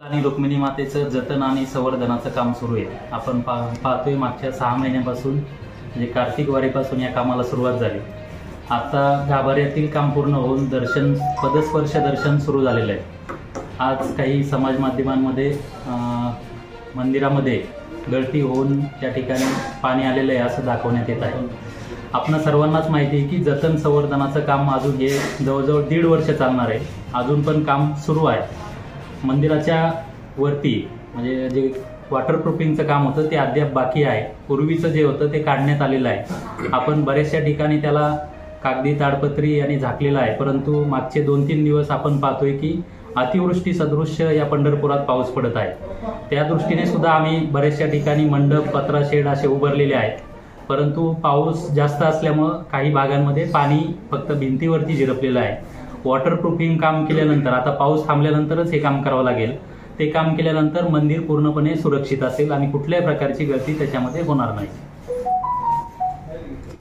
आणि रुक्मिणी मातेचं जतन आणि संवर्धनाचं काम सुरू आहे। आपण पाहतोय मागच्या 6 महिन्यांपासून म्हणजे कार्तिक वारीपासून या कामाला सुरुवात झाली। आता गाभाऱ्यातील काम पूर्ण होऊन पदस्पर्श दर्शन सुरू झालेलं आहे। आज काही समाज माध्यमांमध्ये मंदिरामध्ये गळती होऊन त्या ठिकाणी पाणी आलेलं आहे असं दाखवण्यात येत आहे। आपणा सर्वांनाच माहिती आहे की जतन संवर्धनाचं काम अजून हे जवळजवळ 1.5 वर्ष चालणार आहे। अजून पण काम सुरू आहे। मंदिराच्या वरती म्हणजे जे वॉटरप्रूफिंगचं काम होतं ते अद्याप बाकी आहे। पूर्वीचं जे होतं ते काढण्यात आलेलं आहे। आपण बऱ्याचशा ठिकाणी त्याला कागदी ताडपत्री आणि झाकलेलं आहे, परंतु मागचे 2-3 दिवस आपण पाहतोय की अतिवृष्टी सदृश्य या पंढरपुरात पाऊस पडत आहे। त्या दृष्टीने सुद्धा आम्ही बऱ्याचशा ठिकाणी मंडप, पत्रा शेड असे उभारलेले आहेत, परंतु पाऊस जास्त असल्यामुळे काही भागांमध्ये पाणी फक्त भिंतीवरती झिरपलेलं आहे। वॉटरप्रूफिंग काम केल्यानंतर आता पाऊस थांबल्यानंतरच हे काम करावं लागेल। ते काम केल्यानंतर मंदिर पूर्णपणे सुरक्षित असेल आणि कुठल्याही प्रकारची गळती त्याच्यामध्ये होणार नाही।